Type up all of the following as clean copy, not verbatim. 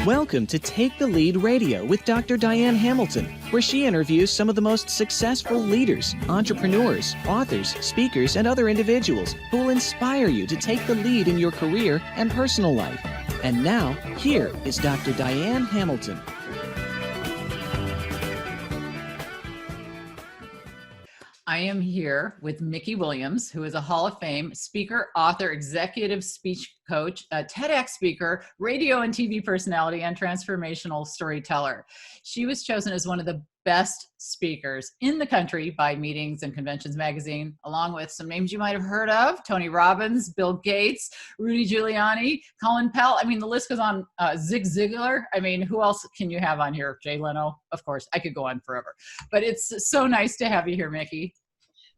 Welcome to Take the Lead Radio with Dr. Diane Hamilton, where she interviews some of the most successful leaders, entrepreneurs, authors, speakers, and other individuals who will inspire you to take the lead in your career and personal life. And now, here is Dr. Diane Hamilton. I am here with Mikki Williams, who is a Hall of Fame speaker, author, executive speech coach, a TEDx speaker, radio and TV personality, and transformational storyteller. She was chosen as one of the best speakers in the country by Meetings and Conventions magazine, along with some names you might have heard of: Tony Robbins, Bill Gates, Rudy Giuliani, Colin Powell. I mean, the list goes on. Zig Ziglar. I mean, who else can you have on here? Jay Leno, of course. I could go on forever. But it's so nice to have you here, Mikki.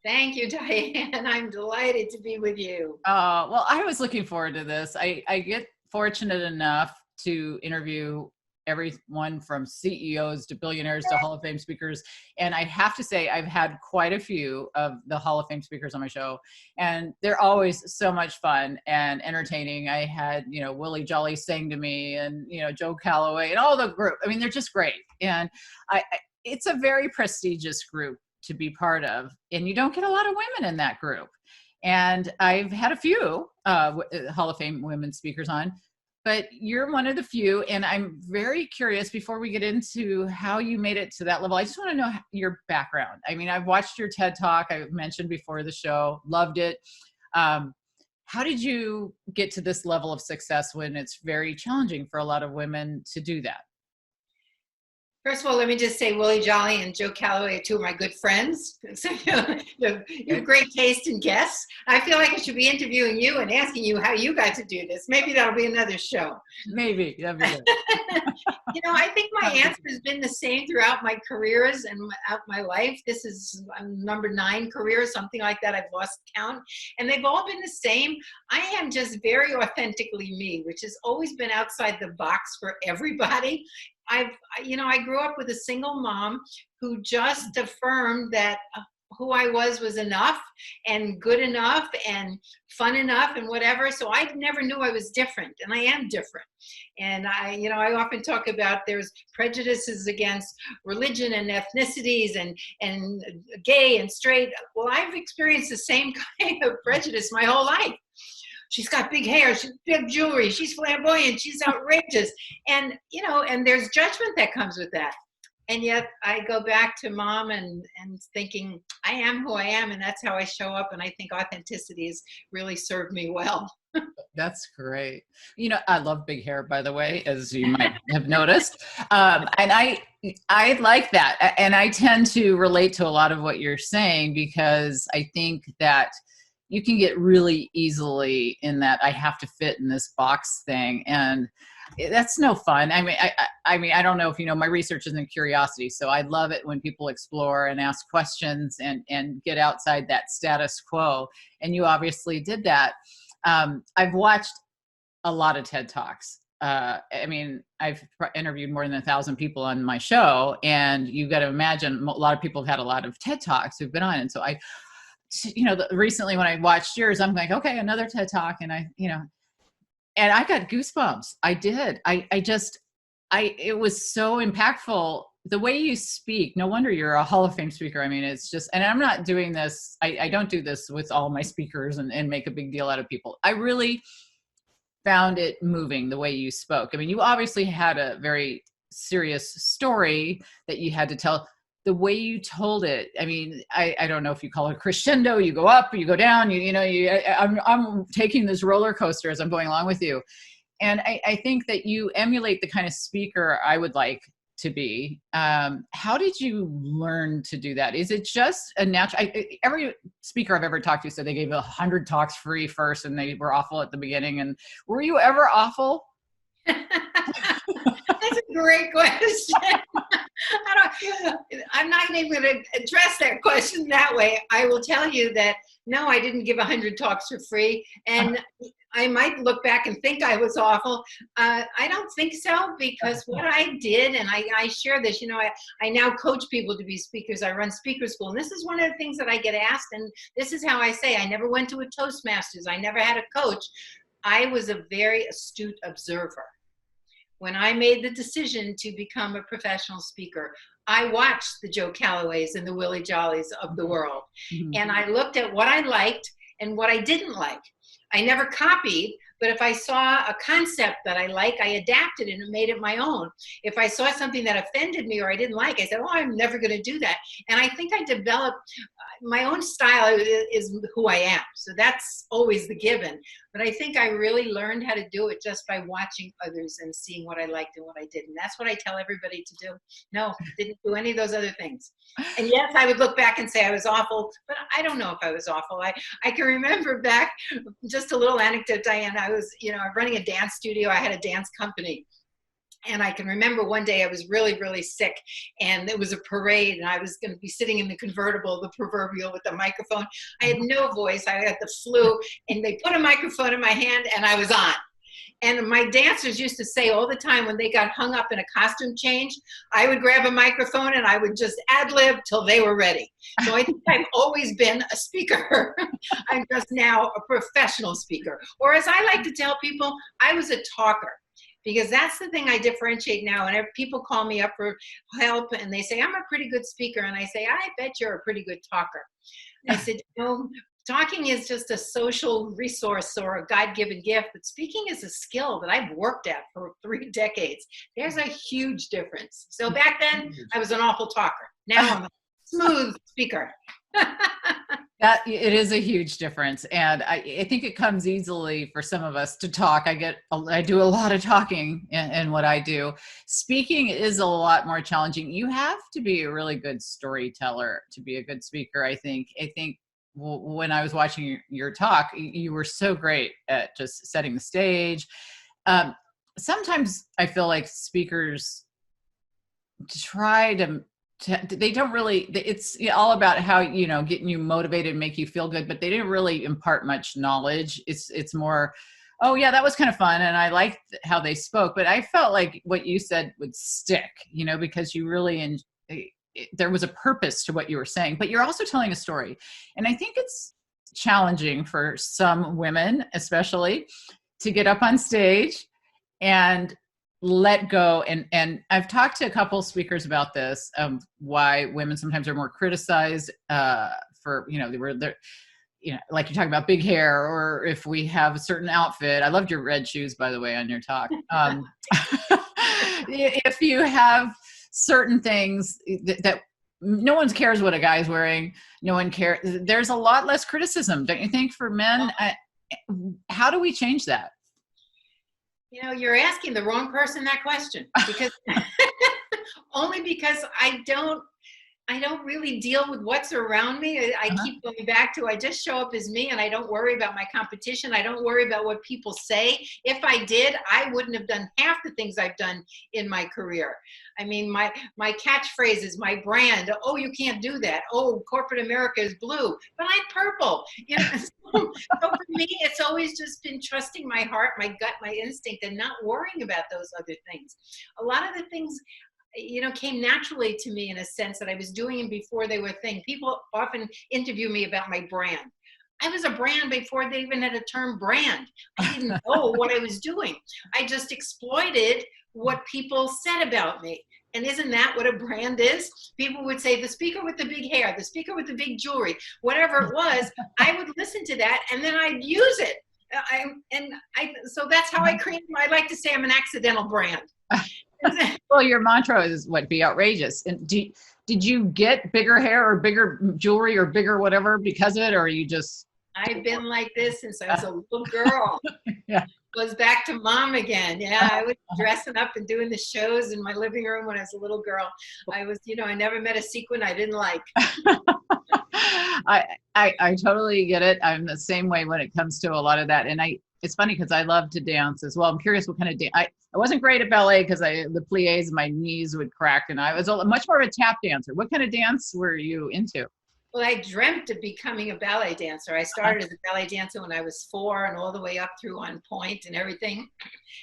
Thank you, Diane. I'm delighted to be with you. Well, I was looking forward to this. I get fortunate enough to interview everyone from CEOs to billionaires to Hall of Fame speakers. And I have to say, I've had quite a few of the Hall of Fame speakers on my show, and they're always so much fun and entertaining. I had, Willie Jolly sing to me, and, Joe Calloway and all the group. I mean, they're just great. And it's a very prestigious group to be part of, and you don't get a lot of women in that group. And I've had a few Hall of Fame women speakers on, but you're one of the few. And I'm very curious, before we get into how you made it to that level, I just want to know your background. I mean, I've watched your TED Talk, I mentioned before the show, loved it. How did you get to this level of success when it's very challenging for a lot of women to do that? First of all, let me just say Willie Jolly and Joe Calloway are two of my good friends. So you have great taste in guests. I feel like I should be interviewing you and asking you how you got to do this. Maybe that'll be another show. Maybe. That'd be good. I think my answer has been the same throughout my careers and throughout my life. This is number 9 career, something like that. I've lost count. And they've all been the same. I am just very authentically me, which has always been outside the box for everybody. I grew up with a single mom who just affirmed that who I was enough and good enough and fun enough and whatever. So I never knew I was different, and I am different. And I often talk about there's prejudices against religion and ethnicities and gay and straight. Well, I've experienced the same kind of prejudice my whole life. She's got big hair, she's big jewelry, she's flamboyant, she's outrageous. And, and there's judgment that comes with that. And yet I go back to mom and thinking, I am who I am, and that's how I show up. And I think authenticity has really served me well. That's great. I love big hair, by the way, as you might have noticed. And I like that. And I tend to relate to a lot of what you're saying, because I think that you can get really easily in that I have to fit in this box thing, and that's no fun. I mean, I don't know if my research is in curiosity, so I love it when people explore and ask questions and get outside that status quo. And you obviously did that. I've watched a lot of TED Talks. I've interviewed more than 1,000 people on my show, and you've got to imagine a lot of people have had a lot of TED Talks who've been on, and so recently when I watched yours, I'm like, okay, another TED Talk. And and I got goosebumps. I did. It was so impactful. The way you speak, no wonder you're a Hall of Fame speaker. I mean, it's just, and I'm not doing this. I don't do this with all my speakers and make a big deal out of people. I really found it moving the way you spoke. I mean, you obviously had a very serious story that you had to tell. The way you told it, I mean, I don't know if you call it a crescendo, you go up, you go down, I'm taking this roller coaster as I'm going along with you. And I think that you emulate the kind of speaker I would like to be. How did you learn to do that? Is it just a natural, every speaker I've ever talked to said they gave 100 talks free first and they were awful at the beginning. And were you ever awful? That's a great question. I'm not even going to address that question that way. I will tell you that, no, I didn't give 100 talks for free. And I might look back and think I was awful. I don't think so, because what I did, and I share this, I now coach people to be speakers. I run speaker school. And this is one of the things that I get asked. And this is how I say, I never went to a Toastmasters. I never had a coach. I was a very astute observer. when I made the decision to become a professional speaker, I watched the Joe Callaways and the Willie Jollies of the world. Mhm. And I looked at what I liked and what I didn't like. I never copied, but if I saw a concept that I like, I adapted it and made it my own. If I saw something that offended me or I didn't like, I said, oh, I'm never going to do that. And I think I developed my own style is who I am. So that's always the given. But I think I really learned how to do it just by watching others and seeing what I liked and what I didn't. That's what I tell everybody to do. No, didn't do any of those other things. And yes, I would look back and say I was awful, but I don't know if I was awful. I can remember back, just a little anecdote, Diane, I was, running a dance studio. I had a dance company. And I can remember one day I was really, really sick, and it was a parade, and I was going to be sitting in the convertible, the proverbial, with the microphone. I had no voice. I had the flu, and they put a microphone in my hand, and I was on. And my dancers used to say all the time when they got hung up in a costume change, I would grab a microphone and I would just ad-lib till they were ready. So I think I've always been a speaker. I'm just now a professional speaker. Or as I like to tell people, I was a talker. Because that's the thing I differentiate now. Whenever people call me up for help and they say, I'm a pretty good speaker. And I say, I bet you're a pretty good talker. I said, talking is just a social resource or a God-given gift, but speaking is a skill that I've worked at for 3 decades. There's a huge difference. So back then, I was an awful talker. Now I'm a smooth speaker. That it is a huge difference. And I think it comes easily for some of us to talk. I do a lot of talking in what I do. Speaking is a lot more challenging. You have to be a really good storyteller to be a good speaker, I think. When I was watching your talk, you were so great at just setting the stage. Sometimes I feel like speakers they don't really, it's all about how, getting you motivated, make you feel good, but they didn't really impart much knowledge. It's more, oh yeah, that was kind of fun. And I liked how they spoke, but I felt like what you said would stick, because you really, there was a purpose to what you were saying, but you're also telling a story. And I think it's challenging for some women, especially, to get up on stage and let go. And I've talked to a couple speakers about this, why women sometimes are more criticized for, they're like you're talking about big hair, or if we have a certain outfit. I loved your red shoes, by the way, on your talk. If you have certain things that no one cares what a guy's wearing, no one cares. There's a lot less criticism, don't you think, for men? How do we change that? You're asking the wrong person that question, because only because I don't really deal with what's around me. I keep going back to, I just show up as me, and I don't worry about my competition. I don't worry about what people say. If I did, I wouldn't have done half the things I've done in my career. I mean, my catchphrases, my brand, oh, you can't do that. Oh, corporate America is blue, but I'm purple. So for me, it's always just been trusting my heart, my gut, my instinct, and not worrying about those other things. A lot of the things came naturally to me, in a sense, that I was doing them before they were a thing. People often interview me about my brand. I was a brand before they even had a term brand. I didn't know what I was doing. I just exploited what people said about me. And isn't that what a brand is? People would say, the speaker with the big hair, the speaker with the big jewelry, whatever it was, I would listen to that and then I'd use it. So that's how I created I like to say I'm an accidental brand. Well, your mantra is be outrageous. And did you get bigger hair or bigger jewelry or bigger whatever because of it, or are you just? I've been like this since I was a little girl. Yeah. Goes back to mom again. Yeah, I was dressing up and doing the shows in my living room when I was a little girl. I was, I never met a sequin I didn't like. I totally get it. I'm the same way when it comes to a lot of that. And it's funny because I love to dance as well. I'm curious what kind of dance. I wasn't great at ballet because the plies, my knees would crack, and I was much more of a tap dancer. What kind of dance were you into? Well, I dreamt of becoming a ballet dancer. I started as a ballet dancer when I was 4 and all the way up through on point and everything.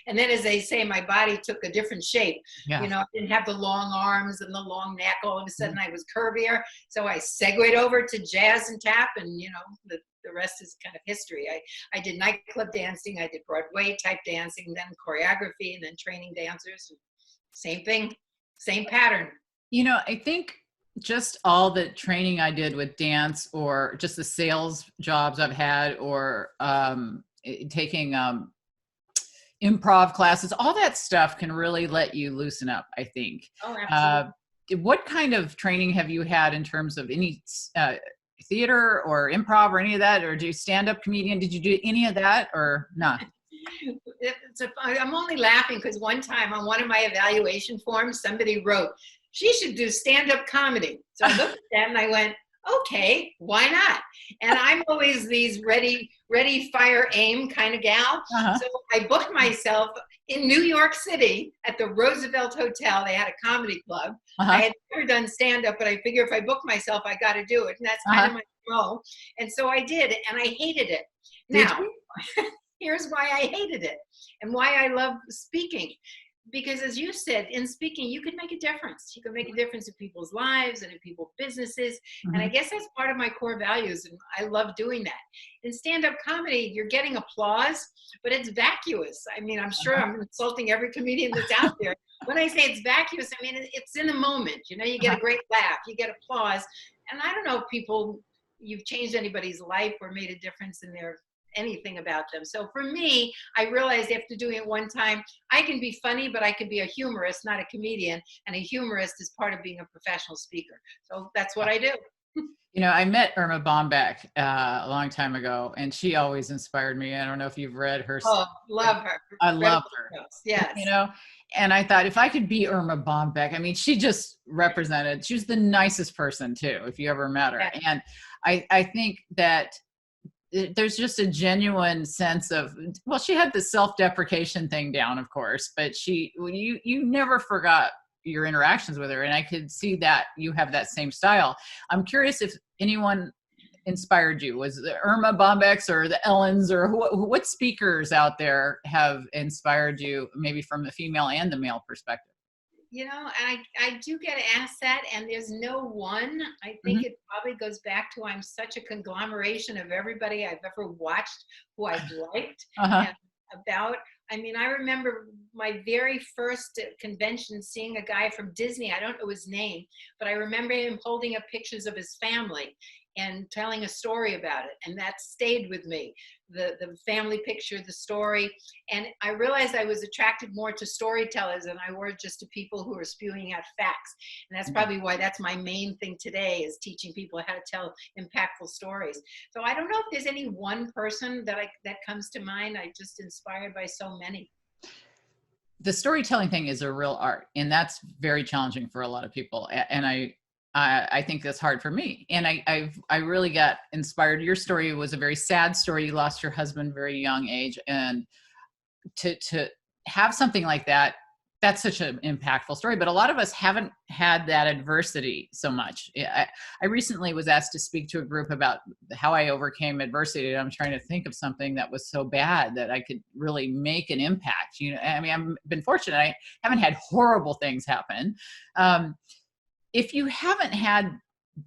And then, as they say, my body took a different shape. Yeah. I didn't have the long arms and the long neck. All of a sudden I was curvier. So I segued over to jazz and tap, and, the the rest is kind of history. I did nightclub dancing, I did Broadway type dancing, then choreography, and then training dancers. Same thing, same pattern. I think just all the training I did with dance, or just the sales jobs I've had, or taking improv classes, all that stuff can really let you loosen up, I think. Oh, absolutely. What kind of training have you had in terms of any theater or improv or any of that? Or do you stand-up comedian? Did you do any of that or not? I'm only laughing because one time on one of my evaluation forms, somebody wrote, she should do stand-up comedy. So I looked at that and I went, okay, why not? And I'm always these ready, fire, aim kind of gal. Uh-huh. So I booked myself in New York City at the Roosevelt Hotel. They had a comedy club. Uh-huh. I had never done stand-up, but I figure if I book myself, I got to do it. And that's kind of my role. And so I did, and I hated it. Now, here's why I hated it and why I love speaking. Because as you said, in speaking, you can make a difference. You can make a difference in people's lives and in people's businesses. Mm-hmm. And I guess that's part of my core values. And I love doing that. In stand-up comedy, you're getting applause, but it's vacuous. I mean, I'm sure I'm insulting every comedian that's out there. When I say it's vacuous, I mean, it's in the moment. You get a great laugh, you get applause. And I don't know if you've changed anybody's life or made a difference in their anything about them. So for me, I realized after doing it one time, I can be funny, but I can be a humorist, not a comedian. And a humorist is part of being a professional speaker. So that's what I do. I met Irma Bombeck a long time ago, and she always inspired me. I don't know if you've read her. Oh, love her. I love her. Yes. And I thought if I could be Irma Bombeck, I mean, she just represented, she was the nicest person too, if you ever met her. Yeah. And I think that there's just a genuine sense of, well, she had the self-deprecation thing down, of course, but you never forgot your interactions with her. And I could see that you have that same style. I'm curious if anyone inspired you. Was the Irma Bombecks or the Ellens, or what speakers out there have inspired you, maybe from the female and the male perspective? I do get asked that, and there's no one. I think it probably goes back to I'm such a conglomeration of everybody I've ever watched who I've liked and about. I mean, I remember my very first convention seeing a guy from Disney. I don't know his name, but I remember him holding up pictures of his family and telling a story about it. And that stayed with me, the family picture, the story. And I realized I was attracted more to storytellers than I were just to people who are spewing out facts. And that's probably why that's my main thing today, is teaching people how to tell impactful stories. So I don't know if there's any one person that comes to mind. I'm just inspired by so many. The storytelling thing is a real art, and that's very challenging for a lot of people. And I think that's hard for me. And I really got inspired. Your story was a very sad story. You lost your husband very young age, and to have something like that, that's such an impactful story. But a lot of us haven't had that adversity so much. I recently was asked to speak to a group about how I overcame adversity. I'm trying to think of something that was so bad that I could really make an impact. I mean, I've been fortunate. I haven't had horrible things happen. If you haven't had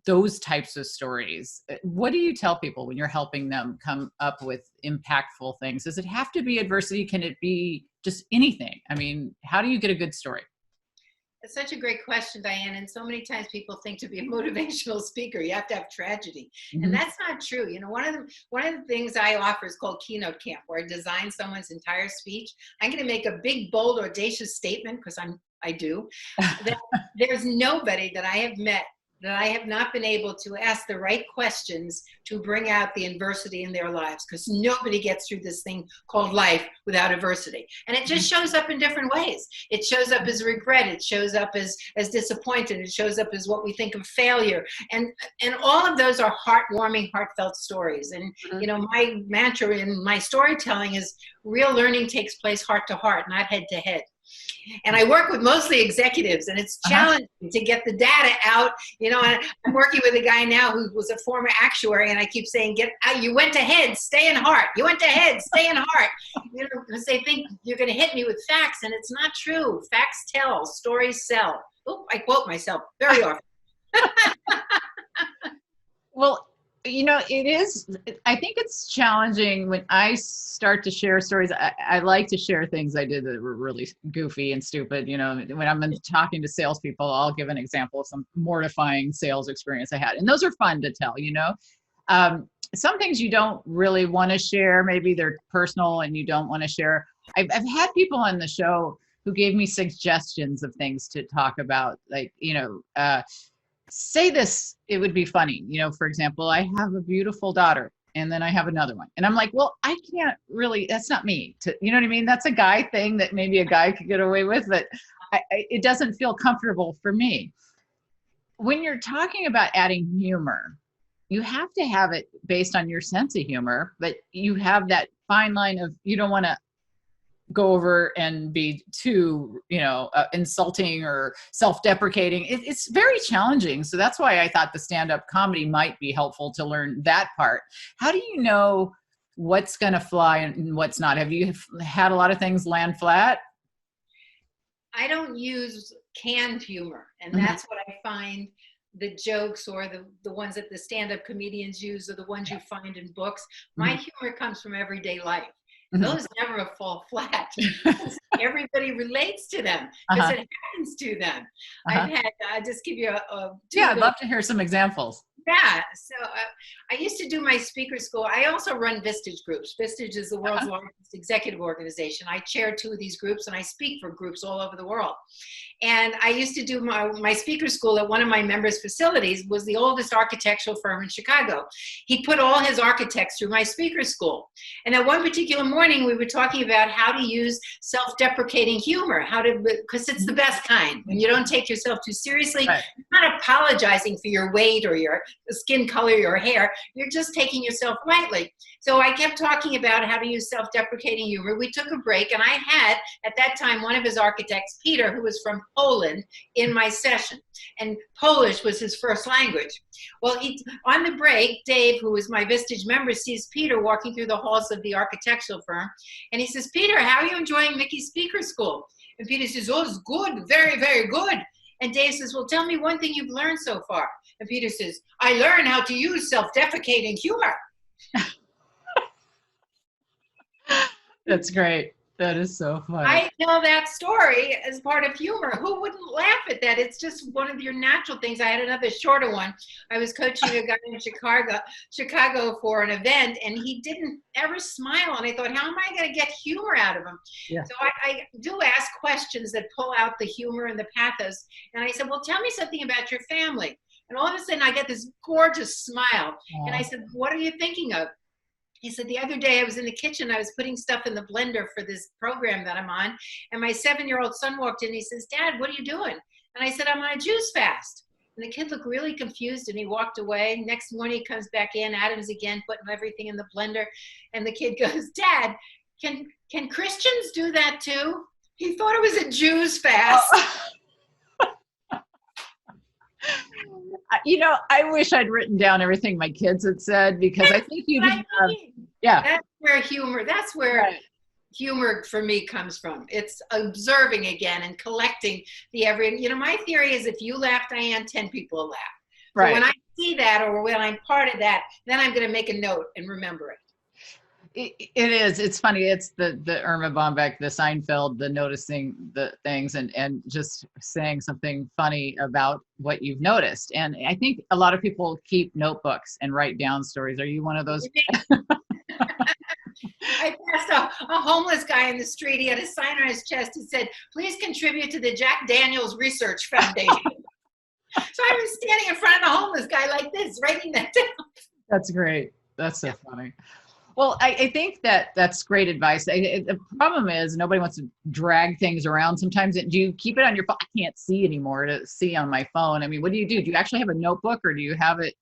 those types of stories, what do you tell people when you're helping them come up with impactful things? Does it have to be adversity? Can it be just anything? I mean, how do you get a good story? It's such a great question, Diane. And so many times people think to be a motivational speaker, you have to have tragedy. And that's not true. One of the things I offer is called Keynote Camp, where I design someone's entire speech. I'm going to make a big, bold, audacious statement, because I do, that there's nobody that I have met that I have not been able to ask the right questions to bring out the adversity in their lives, because nobody gets through this thing called life without adversity. And it just shows up in different ways. It shows up as regret. It shows up as disappointed. It shows up as what we think of failure. And all of those are heartwarming, heartfelt stories. And, my mantra in my storytelling is real learning takes place heart to heart, not head to head. And I work with mostly executives, and it's challenging to get the data out. And I'm working with a guy now who was a former actuary, and I keep saying, you went to head, stay in heart. You went to head, stay in heart. Because they think you're going to hit me with facts, and it's not true. Facts tell, stories sell. Oh, I quote myself very often. Well, It is, I think it's challenging when I start to share stories. I like to share things I did that were really goofy and stupid. When I'm talking to salespeople, I'll give an example of some mortifying sales experience I had. And those are fun to tell. Some things you don't really want to share. Maybe they're personal and you don't want to share. I've had people on the show who gave me suggestions of things to talk about, like, say this, it would be funny. For example, I have a beautiful daughter and then I have another one. And I'm like, well, I can't really, that's not me. You know what I mean? That's a guy thing that maybe a guy could get away with, but it doesn't feel comfortable for me. When you're talking about adding humor, you have to have it based on your sense of humor, but you have that fine line of, you don't want to go over and be too, insulting or self-deprecating. It's very challenging. So that's why I thought the stand-up comedy might be helpful to learn that part. How do you know what's going to fly and what's not? Have you had a lot of things land flat? I don't use canned humor, and that's what I find. The jokes or the ones that the stand-up comedians use or the ones you find in books. My humor comes from everyday life. Those never fall flat. Everybody relates to them because it happens to them. I've had, just give you I'd love to hear some examples. Yeah, so I used to do my speaker school. I also run Vistage groups. Vistage is the world's largest executive organization. I chair 2 of these groups and I speak for groups all over the world. And I used to do my speaker school at one of my members' facilities, was the oldest architectural firm in Chicago. He put all his architects through my speaker school. And at one particular morning, we were talking about how to use self-deprecating humor, because it's the best kind. When you don't take yourself too seriously, you're not apologizing for your weight or your skin color, your hair. You're just taking yourself lightly. So I kept talking about how to use self-deprecating humor. We took a break, and I had, at that time, one of his architects, Peter, who was from Poland, in my session. And Polish was his first language. Well, on the break, Dave, who was my Vistage member, sees Peter walking through the halls of the architectural firm. And he says, Peter, how are you enjoying Mikki's speaker school? And Peter says, oh, it's good, very, very good. And Dave says, well, tell me one thing you've learned so far. And Peter says, I learned how to use self-deprecating humor. That's great. That is so funny. I tell that story as part of humor. Who wouldn't laugh at that? It's just one of your natural things. I had another shorter one. I was coaching a guy in Chicago for an event, and he didn't ever smile. And I thought, how am I going to get humor out of him? Yeah. So I do ask questions that pull out the humor and the pathos. And I said, well, tell me something about your family. And all of a sudden, I get this gorgeous smile. And I said, what are you thinking of? He said, the other day I was in the kitchen, I was putting stuff in the blender for this program that I'm on, and my 7-year-old son walked in, and he says, Dad, what are you doing? And I said, I'm on a juice fast. And the kid looked really confused, and he walked away. Next morning he comes back in, Adam's again, putting everything in the blender, and the kid goes, Dad, can Christians do that too? He thought it was a Jews fast. I wish I'd written down everything my kids had said, because I think you did. That's where humor for me comes from. It's observing again and collecting my theory is if you laugh, Diane, 10 people will laugh. Right. So when I see that, or when I'm part of that, then I'm going to make a note and remember it. It is. It's funny. It's the Irma Bombeck, the Seinfeld, the noticing the things and just saying something funny about what you've noticed. And I think a lot of people keep notebooks and write down stories. Are you one of those? I passed a homeless guy in the street. He had a sign on his chest that said, please contribute to the Jack Daniels Research Foundation. So I was standing in front of the homeless guy like this, writing that down. That's great. That's so funny. Well, I think that's great advice. The problem is nobody wants to drag things around. Sometimes do you keep it on your phone? I can't see anymore to see on my phone. I mean, what do you do? Do you actually have a notebook, or do you have it?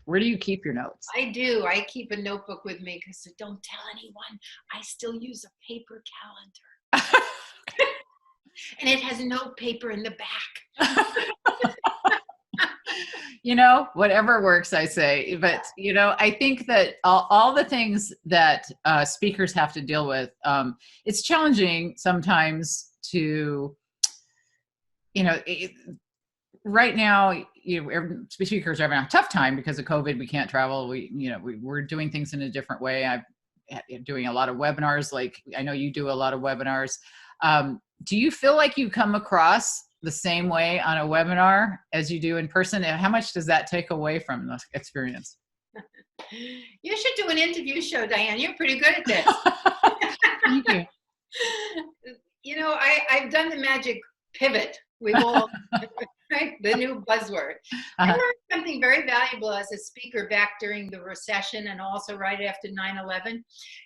Where do you keep your notes? I do. I keep a notebook with me because don't tell anyone. I still use a paper calendar. And it has no paper in the back. Whatever works, I say. But, I think that all the things that speakers have to deal with, it's challenging sometimes to, right now, speakers are having a tough time because of COVID. We can't travel. We're doing things in a different way. I'm doing a lot of webinars. Like I know you do a lot of webinars. Do you feel like you come across the same way on a webinar as you do in person? And how much does that take away from the experience? You should do an interview show, Diane. You're pretty good at this. Thank you. You know, I've done the magic pivot. We've all, right? The new buzzword. I learned something very valuable as a speaker back during the recession and also right after 9/11.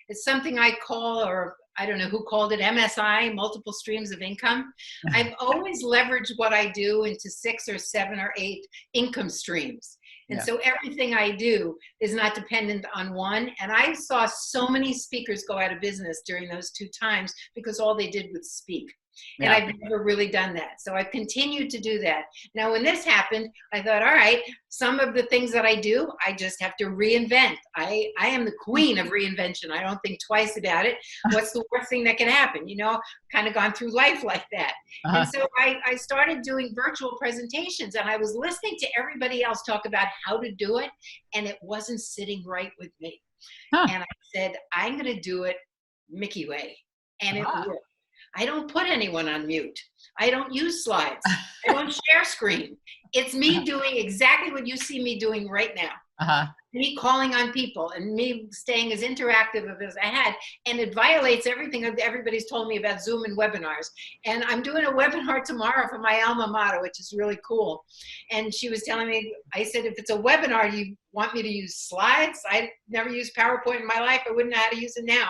It's something I call, or I don't know who called it, MSI, multiple streams of income. I've always leveraged what I do into 6 or 7 or 8 income streams. And so everything I do is not dependent on one. And I saw so many speakers go out of business during those 2 times because all they did was speak. And I've never really done that. So I've continued to do that. Now, when this happened, I thought, all right, some of the things that I do, I just have to reinvent. I am the queen of reinvention. I don't think twice about it. What's the worst thing that can happen? You know, kind of gone through life like that. And so I started doing virtual presentations, and I was listening to everybody else talk about how to do it, and it wasn't sitting right with me. And I said, I'm going to do it Mikki way. And it worked. I don't put anyone on mute. I don't use slides. I don't share screen. It's me doing exactly what you see me doing right now. Me calling on people and me staying as interactive as I had. And it violates everything that everybody's told me about Zoom and webinars. And I'm doing a webinar tomorrow for my alma mater, which is really cool. And she was telling me, I said, if it's a webinar, you want me to use slides? I never used PowerPoint in my life. I wouldn't know how to use it now.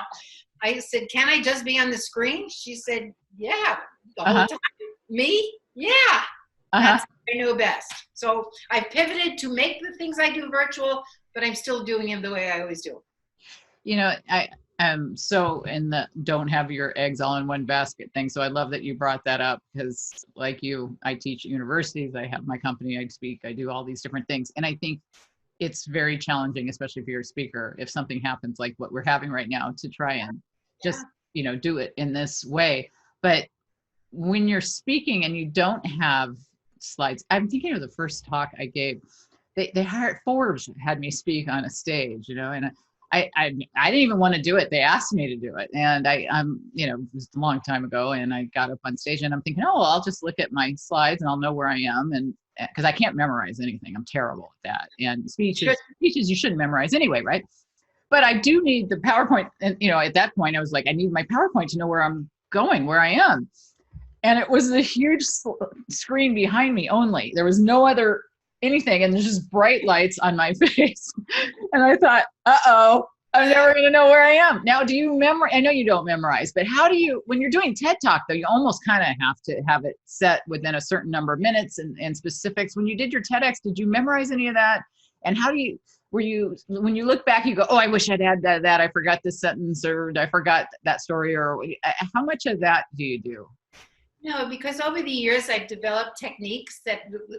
I said, can I just be on the screen? She said, yeah, the whole time. Me? Yeah. That's what I know best. So I pivoted to make the things I do virtual, but I'm still doing them the way I always do. You know, I am so in the don't have your eggs all in one basket thing. So I love that you brought that up because like you, I teach at universities, I have my company, I speak, I do all these different things. And I think it's very challenging, especially if you're a speaker, if something happens like what we're having right now, to try and just, you know, do it in this way. But when you're speaking and you don't have slides, I'm thinking of the first talk I gave. They hired Forbes had me speak on a stage, you know, and I didn't even want to do it. They asked me to do it, and I'm, you know, it was a long time ago, and I got up on stage and I'm thinking, oh, well, I'll just look at my slides and I'll know where I am, and because I can't memorize anything, I'm terrible at that. And speeches you shouldn't memorize anyway, right? But I do need the PowerPoint, and you know, at that point I was like, I need my PowerPoint to know where I'm going, where I am. And it was a huge screen behind me only. There was no other anything, and there's just bright lights on my face. And I thought, uh-oh, I'm never going to know where I am. Now, do you memorize? I know you don't memorize, but how do you, when you're doing TED Talk, though, you almost kind of have to have it set within a certain number of minutes and specifics. When you did your TEDx, did you memorize any of that? And how do you, when you look back, you go, oh, I wish I'd had that. I forgot this sentence, or I forgot that story, or how much of that do you do? No, because over the years I've developed techniques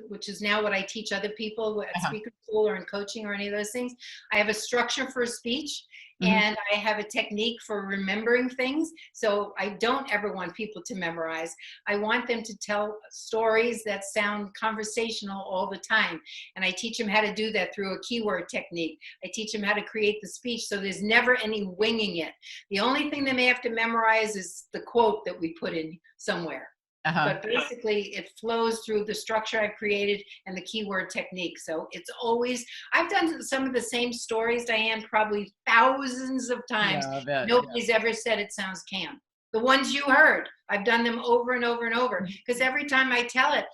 which is now what I teach other people at speaker school or in coaching or any of those things. I have a structure for a speech, and I have a technique for remembering things. So I don't ever want people to memorize. I want them to tell stories that sound conversational all the time. And I teach them how to do that through a keyword technique. I teach them how to create the speech so there's never any winging it. The only thing they may have to memorize is the quote that we put in somewhere. But basically it flows through the structure I've created and the keyword technique. So it's always, I've done some of the same stories, Diane, probably thousands of times. Nobody's ever said it sounds canned. The ones you heard, I've done them over and over and over, because every time I tell it,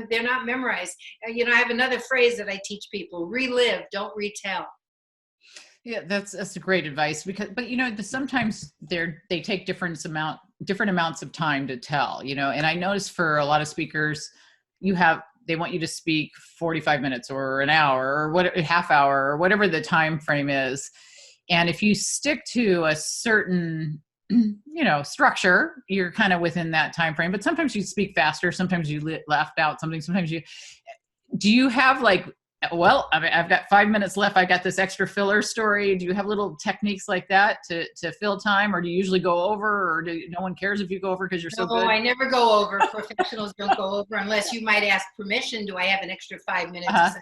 they're not memorized. You know, I have another phrase that I teach people: relive, don't retell. Yeah, that's a great advice, but you know, sometimes they take different amounts of time to tell, you know, and I noticed for a lot of speakers, they want you to speak 45 minutes or an hour or a half hour or whatever the time frame is. And if you stick to a certain, you know, structure, you're kind of within that time frame. But sometimes you speak faster, sometimes you left out something, sometimes do you have like Well, I mean, I've got 5 minutes left. I got this extra filler story. Do you have little techniques like that to fill time, or do you usually go over, or no one cares if you go over because you're so No, good? I never go over. Professionals don't go over unless you might ask permission. Do I have an extra 5 minutes? Uh-huh.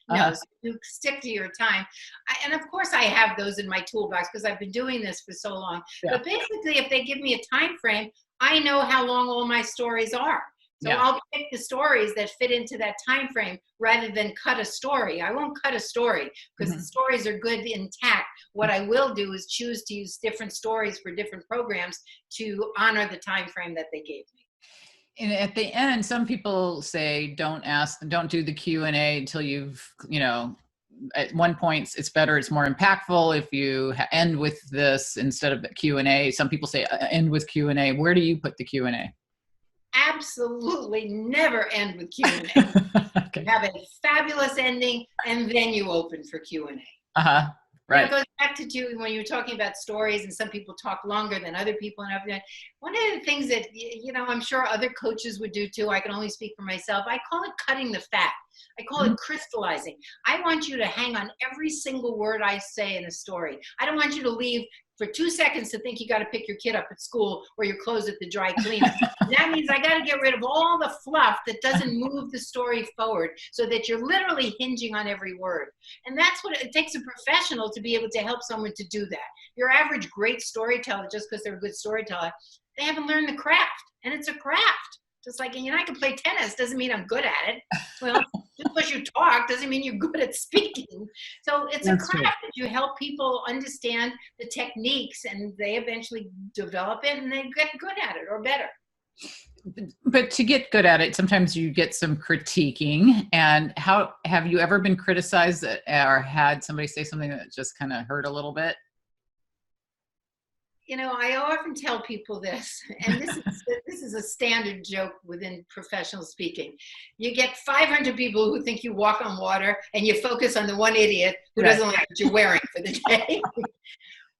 No, so you stick to your time. And of course I have those in my toolbox because I've been doing this for so long. Yeah. But basically, if they give me a time frame, I know how long all my stories are. So Yeah. I'll pick the stories that fit into that time frame rather than cut a story. I won't cut a story because the stories are good intact. What I will do is choose to use different stories for different programs to honor the time frame that they gave me. And at the end, some people say, don't do the Q&A until you've, at one point it's better, it's more impactful if you end with this instead of the Q&A. Some people say end with Q&A. Where do you put the Q&A? Absolutely never end with Q&A. Okay. Have a fabulous ending, and then you open for Q&A. Uh-huh. Right. It goes back to when you were talking about stories, and some people talk longer than other people and everything. One of the things that, I'm sure other coaches would do too, I can only speak for myself, I call it cutting the fat. I call it crystallizing. I want you to hang on every single word I say in a story. I don't want you to leave for 2 seconds to think you got to pick your kid up at school or your clothes at the dry cleaner. That means I got to get rid of all the fluff that doesn't move the story forward so that you're literally hinging on every word. And that's what it takes, a professional to be able to help someone to do that. Your average great storyteller, just because they're a good storyteller, they haven't learned the craft. And it's a craft. Just like, I can play tennis, doesn't mean I'm good at it. Well, just because you talk doesn't mean you're good at speaking. So it's a craft that you help people understand the techniques, and they eventually develop it and they get good at it or better. But to get good at it, sometimes you get some critiquing. And how have you ever been criticized or had somebody say something that just kind of hurt a little bit? I often tell people this, and this is a standard joke within professional speaking. You get 500 people who think you walk on water, and you focus on the one idiot who doesn't like what you're wearing for the day.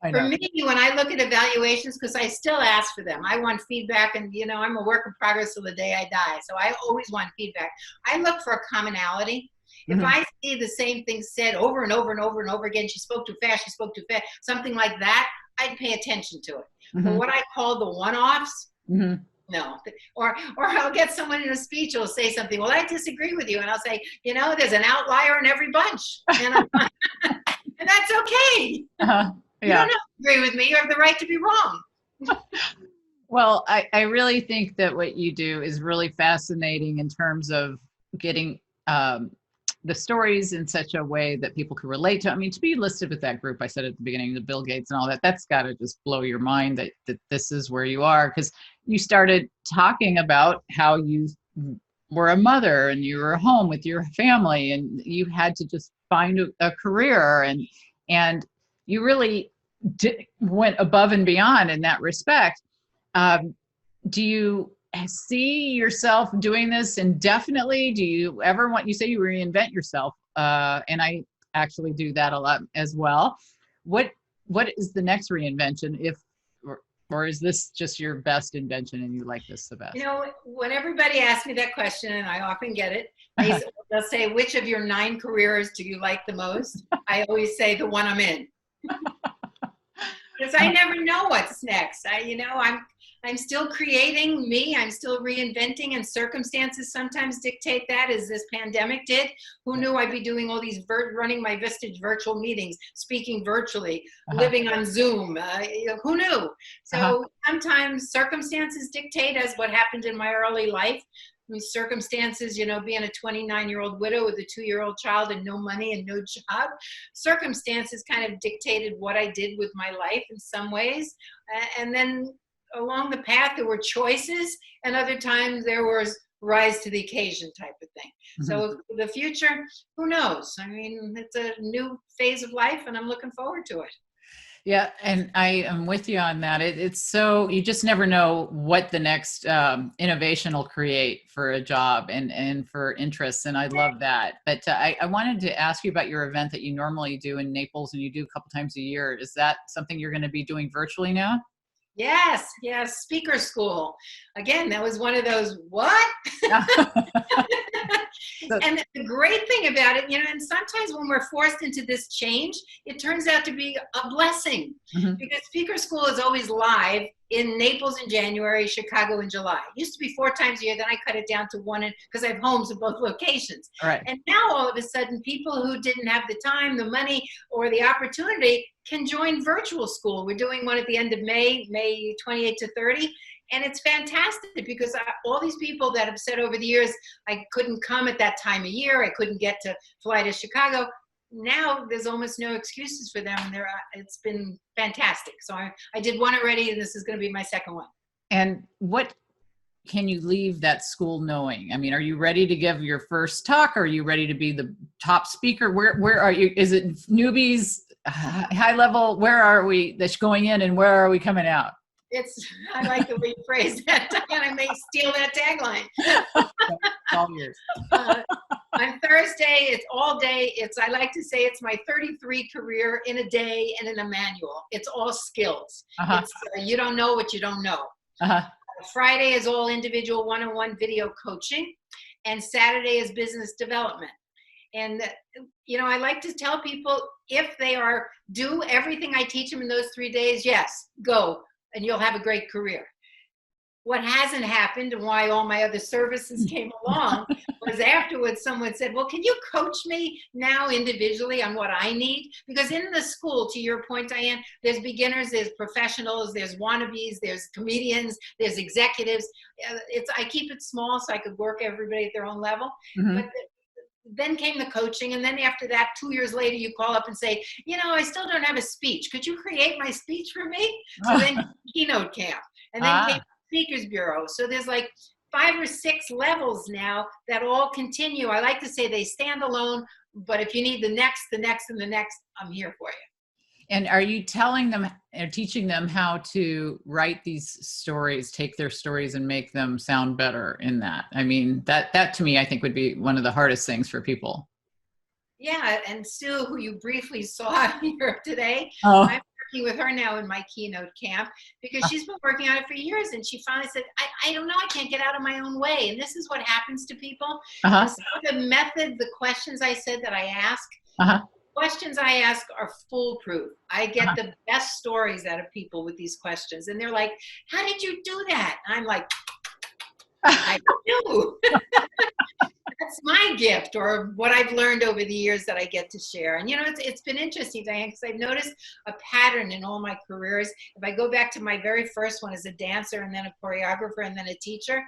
For me, when I look at evaluations, because I still ask for them, I want feedback, and I'm a work in progress till the day I die, so I always want feedback. I look for a commonality. If I see the same thing said over and over and over and over again, she spoke too fast, something like that, I'd pay attention to it. But what I call the one-offs, no. Or I'll get someone in a speech who will say something, well, I disagree with you. And I'll say, there's an outlier in every bunch. And, and that's okay. Yeah. You don't have to agree with me. You have the right to be wrong. Well, I really think that what you do is really fascinating in terms of getting the stories in such a way that people can relate to. I mean, to be listed with that group, I said at the beginning, the Bill Gates and all that, that's got to just blow your mind that this is where you are. Because you started talking about how you were a mother and you were home with your family and you had to just find a career, and you really went above and beyond in that respect. Do you see yourself doing this indefinitely? Do you ever you say you reinvent yourself? And I actually do that a lot as well. What is the next reinvention, or is this just your best invention and you like this the best? When everybody asks me that question, and I often get it, they'll say, which of your 9 careers do you like the most? I always say the one I'm in. Because I never know what's next. I'm still creating me. I'm still reinventing, and circumstances sometimes dictate that, as this pandemic did. Who knew I'd be doing all these running my Vistage virtual meetings, speaking virtually, living on Zoom? Who knew? So sometimes circumstances dictate, as what happened in my early life. Circumstances, being a 29-year-old widow with a 2-year-old child and no money and no job, circumstances kind of dictated what I did with my life in some ways. And then along the path, there were choices, and other times there was rise to the occasion type of thing. So the future, who knows? I mean, it's a new phase of life, and I'm looking forward to it. Yeah, and I am with you on that. It's so, you just never know what the next innovation will create for a job and for interests, and I love that. But I wanted to ask you about your event that you normally do in Naples, and you do a couple times a year. Is that something you're going to be doing virtually now? Yes, speaker school. Again, that was one of those, what? So, And the great thing about it, and sometimes when we're forced into this change, it turns out to be a blessing, mhm. because Speaker School is always live in Naples in January, Chicago in July. It used to be 4 times a year, then I cut it down to 1 because I have homes in both locations. All right. And now all of a sudden, people who didn't have the time, the money, or the opportunity can join virtual school. We're doing one at the end of May 28 to 30. And it's fantastic because all these people that have said over the years, I couldn't come at that time of year, I couldn't get to fly to Chicago. Now there's almost no excuses for them. And it's been fantastic. So I did one already, and this is going to be my second one. And what can you leave that school knowing? I mean, are you ready to give your first talk? Are you ready to be the top speaker? Where are you? Is it newbies, high level? Where are we that's going in, and where are we coming out? I like the way you phrase that, Diane. I may steal that tagline. All yours. On Thursday, it's all day. I like to say it's my 33 career in a day and in a manual. It's all skills. Uh-huh. You don't know what you don't know. Uh-huh. Friday is all individual one-on-one video coaching, and Saturday is business development. And, I like to tell people, if they do everything I teach them in those 3 days, yes, go, and you'll have a great career. What hasn't happened, and why all my other services came along, was afterwards someone said, well, can you coach me now individually on what I need? Because in the school, to your point, Diane, there's beginners, there's professionals, there's wannabes, there's comedians, there's executives. I keep it small so I could work everybody at their own level. Mm-hmm. But then came the coaching, and then after that, 2 years later, you call up and say, I still don't have a speech. Could you create my speech for me? So then keynote camp, and then came Speakers Bureau. So there's like 5 or 6 levels now that all continue. I like to say they stand alone, but if you need the next, and the next, I'm here for you. And are you telling them or teaching them how to write these stories, take their stories and make them sound better in that? I mean, that to me, I think would be one of the hardest things for people. Yeah, and Sue, who you briefly saw here today, Oh. I'm working with her now in my keynote camp, because she's been working on it for years, and she finally said, I don't know, I can't get out of my own way. And this is what happens to people. Uh-huh. So the method, the questions I said that I ask, Uh-huh. questions I ask are foolproof. I get the best stories out of people with these questions. And they're like, how did you do that? And I'm like, I do. That's my gift, or what I've learned over the years that I get to share. And it's been interesting, Diane, because I've noticed a pattern in all my careers. If I go back to my very first one as a dancer, and then a choreographer, and then a teacher,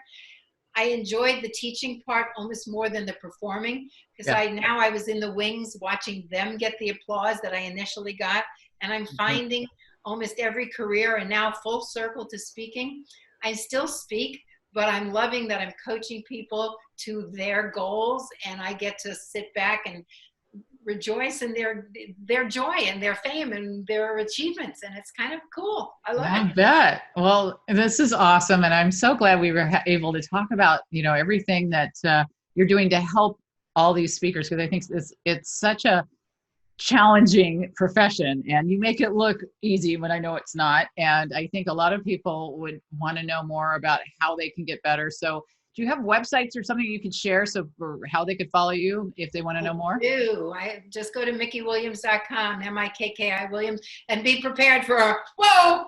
I enjoyed the teaching part almost more than the performing, because I was in the wings watching them get the applause that I initially got. And I'm finding almost every career, and now full circle to speaking, I still speak, but I'm loving that I'm coaching people to their goals, and I get to sit back and rejoice in their joy and their fame and their achievements. And it's kind of cool. I love it. I bet. Well, this is awesome. And I'm so glad we were able to talk about, everything that you're doing to help all these speakers, because I think it's such a challenging profession, and you make it look easy when I know it's not. And I think a lot of people would want to know more about how they can get better. So do you have websites or something you could share for how they could follow you if they want to know more? I just go to MikkiWilliams.com, MIKKI Williams, and be prepared for a whoa.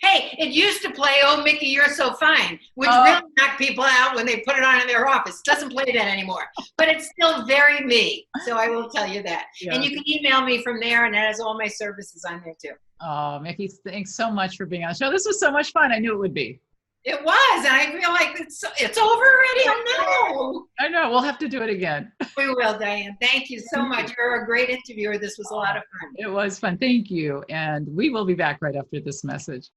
Hey, it used to play, "Oh, Mikki, you're so fine," which really knocked people out when they put it on in their office. It doesn't play that anymore, but it's still very me. So I will tell you that. Yeah. And you can email me from there, and it has all my services on there too. Oh, Mikki, thanks so much for being on the show. This was so much fun. I knew it would be. It was, and I feel like it's over already. Oh no! I know. We'll have to do it again. We will, Diane. Thank you so much. You're a great interviewer. This was a lot of fun. It was fun. Thank you. And we will be back right after this message.